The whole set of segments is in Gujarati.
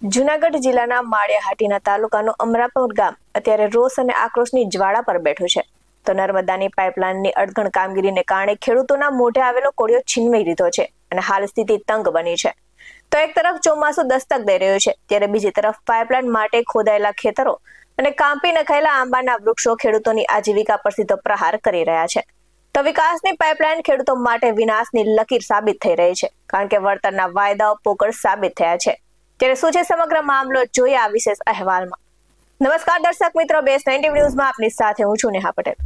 જૂનાગઢ જિલ્લાના માળિયાહાટીના તાલુકાનું અમરાપુર ગામ અત્યારે રોષ અને આક્રોશની જ્વાળા પર બેઠું છે. તો નર્મદાની પાઇપલાઇનની અડધણ કામગીરીને કારણે ખેડૂતોના મોઢે આવેલો કોળિયો છીનવાઈ લીધો છે અને હાલ સ્થિતિ તંગ બની છે. તો એક તરફ ચોમાસું દસ્તક દઈ રહ્યું છે, ત્યારે બીજી તરફ પાઇપલાઇન માટે ખોદાયેલા ખેતરો અને કાપી નખાયેલા આંબાના વૃક્ષો ખેડૂતોની આજીવિકા પર સીધો પ્રહાર કરી રહ્યા છે. તો વિકાસની પાઇપલાઇન ખેડૂતો માટે વિનાશની લકીર સાબિત થઈ રહી છે, કારણ કે વળતરના વાયદાઓ પોકળ સાબિત થયા છે. ત્યારે શું છે સમગ્ર મામલો, જોઈએ આ વિશેષ અહેવાલમાં. નમસ્કાર દર્શક મિત્રો, બેસ 90 ન્યૂઝમાં આપની સાથે હું છું નેહા પટેલ.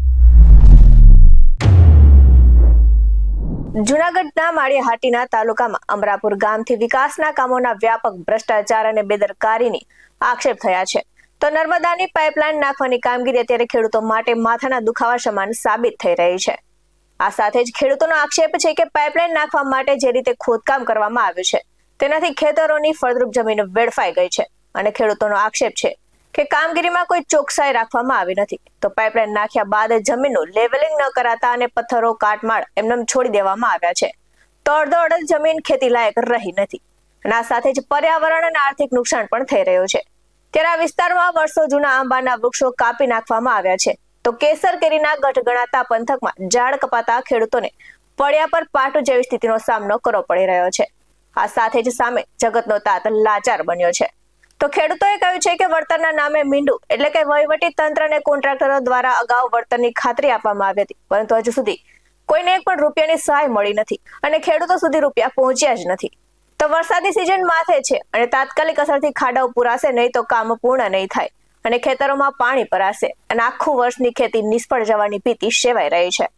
જૂનાગઢના માળિયાહાટીના તાલુકામાં અમરાપુર ગામથી વિકાસના કામોના વ્યાપક ભ્રષ્ટાચાર અને બેદરકારીની આક્ષેપ થયા છે. તો નર્મદાની પાઇપલાઇન નાખવાની કામગીરી અત્યારે ખેડૂતો માટે માથાના દુખાવા સમાન સાબિત થઈ રહી છે. આ સાથે જ ખેડૂતોનો આક્ષેપ છે કે પાઇપલાઇન નાખવા માટે જે રીતે ખોદકામ કરવામાં આવ્યું છે તેનાથી ખેતરોની ફળદ્રુપ જમીન વેડફાઈ ગઈ છે અને ખેડૂતોનો આક્ષેપ છે કે કામગીરીમાં કોઈ ચોકસાઈ રાખવામાં આવી નથી. તો પાઇપલાઇન નાખ્યા બાદ જમીનનું લેવલિંગ ન કરાતા અને પથ્થરો કાટમાળ એમને છોડી દેવામાં આવ્યા છે. તો અડધો અડધ જમીન ખેતી લાયક રહી નથી અને આ સાથે જ પર્યાવરણ અને આર્થિક નુકસાન પણ થઈ રહ્યું છે. ત્યારે આ વિસ્તારમાં વર્ષો જૂના આંબાના વૃક્ષો કાપી નાખવામાં આવ્યા છે. તો કેસર કેરીના ગઢ ગણાતા પંથકમાં ઝાડ કપાતા ખેડૂતોને પડ્યા પર પાટું જેવી સ્થિતિનો સામનો કરવો પડી રહ્યો છે. આ સાથે જ સામે જગતનો તાત લાચાર બન્યો છે. તો ખેડૂતોએ કહ્યું છે કે વળતરના નામે મીંડું એટલે કે વહીવટી તંત્ર અને કોન્ટ્રાક્ટરો દ્વારા અગાઉ વળતરની ખાતરી આપવામાં આવી હતી, પરંતુ હજુ સુધી કોઈને એક પણ રૂપિયાની સહાય મળી નથી અને ખેડૂતો સુધી રૂપિયા પહોંચ્યા જ નથી. તો વરસાદી સિઝન માથે છે અને તાત્કાલિક અસરથી ખાડાઓ પુરાશે નહીં તો કામ પૂર્ણ નહીં થાય અને ખેતરોમાં પાણી ભરાશે અને આખું વર્ષની ખેતી નિષ્ફળ જવાની ભીતિ સેવાઈ રહી છે.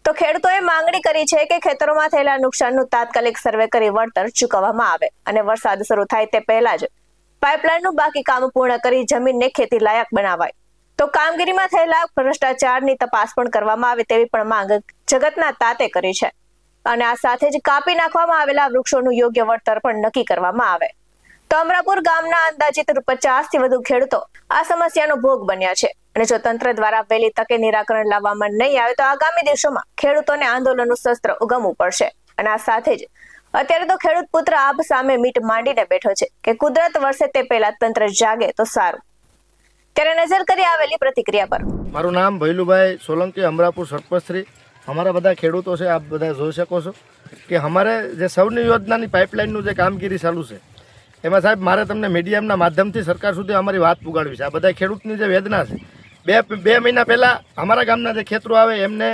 તો ખેડૂતોએ માંગણી કરી છે કે ખેતરોમાં થયેલા નુકસાનનું તાત્કાલિક સર્વે કરી વળતર ચૂકવવામાં આવે અને વરસાદ શરૂ થાય તે પહેલા જ પાઇપલાઇનનું બાકી કામ પૂર્ણ કરી જમીનને ખેતી લાયક બનાવાય. તો કામગીરીમાં થયેલા ભ્રષ્ટાચારની તપાસ પણ કરવામાં આવે તેવી પણ માંગ જગતના તાતે કરી છે અને આ સાથે જ કાપી નાખવામાં આવેલા વૃક્ષોનું યોગ્ય વળતર પણ નક્કી કરવામાં આવે. તો અમરાપુર ગામના અંદાજિત 50 થી વધુ ખેડૂતો આ સમસ્યાનો ભોગ બન્યા છે અને જો તંત્ર દ્વારા વહેલી તકે નિરાકરણ લાવવામાં નહીં આવે તો આગામી દિવસોમાં ખેડૂતોને આંદોલનનું શસ્ત્ર ઉગમવું પડશે. અને આ સાથે જ અત્યારે તો ખેડૂત પુત્ર આપ સામે મીટ માંડીને બેઠો છે કે કુદરત વરસે તે પહેલા તંત્ર જાગે તો સારું. ત્યારે નજર કરી આવેલી પ્રતિક્રિયા પર. મારું નામ ભૈલુભાઈ સોલંકી, અમરાપુર સરપંચશ્રી. અમારા બધા ખેડૂતો છે, આપ બધા જોઈ શકો છો કે અમારે જે સૌની યોજનાની પાઇપલાઇનનું જે કામગીરી ચાલુ છે એમાં સાહેબ મારે તમને મીડિયમના માધ્યમથી સરકાર સુધી અમારી વાત પુગાડવી છે. આ બધા ખેડૂતની જે વેદના છે, બે મહિના પહેલાં અમારા ગામના જે ખેતરો આવે એમને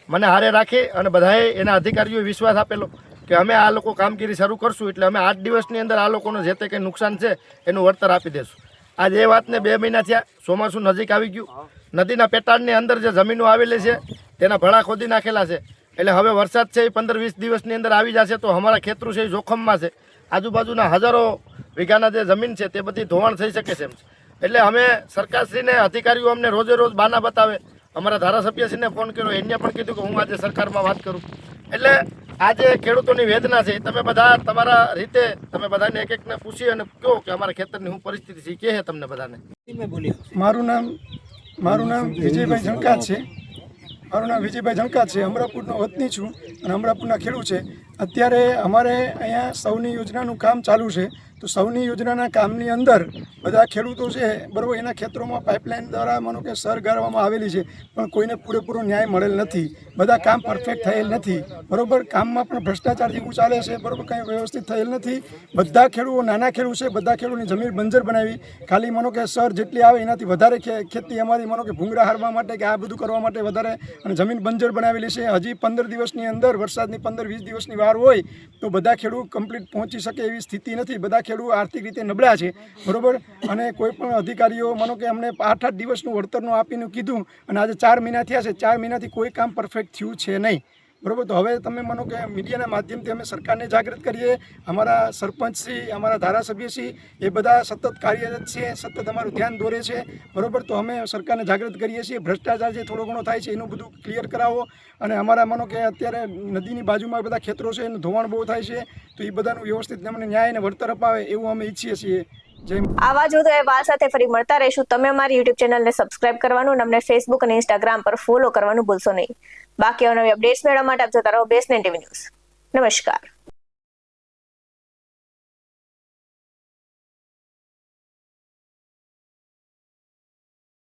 મને હારે રાખી અને બધાએ એના અધિકારીઓએ વિશ્વાસ આપેલો કે અમે આ લોકો કામગીરી શરૂ કરશું એટલે અમે 8 દિવસની અંદર આ લોકોને જે તે કંઈ નુકસાન છે એનું વળતર આપી દઈશું. આજ એ વાતને 2 મહિના થયા, ચોમાસું નજીક આવી ગયું, નદીના પેટાળની અંદર જે જમીનો આવેલી છે તેના ભળા ખોદી નાખેલા છે. એટલે હવે વરસાદ છે એ 15-20 દિવસની અંદર આવી જશે તો અમારા ખેતરો છે એ જોખમમાં છે. આજુબાજુના હજારો વીઘાના જે જમીન છે તે બધી ધોવાણ થઈ શકે છે એમ છે. એટલે અમે સરકારશ્રીને, અધિકારીઓ અમને રોજે રોજ બાના બતાવે. અમારા ધારાસભ્યશ્રીને ફોન કર્યો, એને પણ કીધું કે હું આજે સરકારમાં વાત કરું. એટલે આજે ખેડૂતોની વેદના છે, તમે બધા તમારા રીતે તમે બધાને એક એકને પૂછી અને કહો કે અમારા ખેતરની શું પરિસ્થિતિ છે, કહે તમને બધાને. મારું નામ વિજયભાઈ ઝણકાત છે. અમરાપુરનો વતની છું અને અમરાપુરના ખેડૂત છે. અત્યારે અમારે અહીંયા સૌની યોજનાનું કામ ચાલુ છે. તો સૌની યોજનાના કામની અંદર બધા ખેડૂતો છે બરાબર, એના ખેતરોમાં પાઇપલાઇન દ્વારા માનો કે સર ગાળવામાં આવેલી છે, પણ કોઈને પૂરેપૂરો ન્યાય મળેલ નથી. બધા કામ પરફેક્ટ થયેલ નથી બરાબર. કામમાં પણ ભ્રષ્ટાચાર જેવું ચાલે છે બરાબર, કંઈ વ્યવસ્થિત થયેલ નથી. બધા ખેડૂતો નાના ખેડૂત છે, બધા ખેડૂતની જમીન બંજર બનાવી, ખાલી માનો કે સર જેટલી આવે એનાથી વધારે ખેતી અમારી માનો કે ભૂંગળા હારવા માટે કે આ બધું કરવા માટે વધારે અને જમીન બંજર બનાવેલી છે. હજી 15 દિવસની અંદર વરસાદની 15-20 દિવસની વાર હોય તો બધા ખેડૂત કમ્પ્લીટ પહોંચી શકે એવી સ્થિતિ નથી. બધા ખેડૂત આર્થિક રીતે નબળા છે બરોબર. અને કોઈ પણ અધિકારીઓ માનો કે અમને 8-8 દિવસનું વળતરનું આપીને કીધું અને આજે 4 મહિના થયા છે, 4 મહિનાથી કોઈ કામ પરફેક્ટ થયું છે નહીં બરોબર. તો હવે તમે માનો કે મીડિયાના માધ્યમથી અમે સરકારને જાગૃત કરીએ. અમારા સરપંચશ્રી, અમારા ધારાસભ્યશ્રી એ બધા સતત કાર્યરત છે, સતત અમારું ધ્યાન દોરે છે બરોબર. તો અમે સરકારને જાગૃત કરીએ છીએ. ભ્રષ્ટાચાર જે થોડો ઘણો થાય છે એનું બધું ક્લિયર કરાવો. અને અમારા માનો કે અત્યારે નદીની બાજુમાં બધા ખેતરો છે એનું ધોવાણ બહુ થાય છે, તો એ બધાનું વ્યવસ્થિત અમને ન્યાય અને વળતર અપાવે એવું અમે ઈચ્છીએ છીએ. આવા જ વધુ અહેવાલ સાથે ફરી મળતા રહીશું. તમે અમારી યુટ્યુબ ચેનલને સબસ્ક્રાઇબ કરવાનું અને અમને ફેસબુક અને ઇન્સ્ટાગ્રામ પર ફોલો કરવાનું ભૂલશો નહીં. બાકી નવી અપડેટ્સ મેળવવા માટે આપ જોતા રહો બેસ 90 ન્યૂઝ. નમસ્કાર.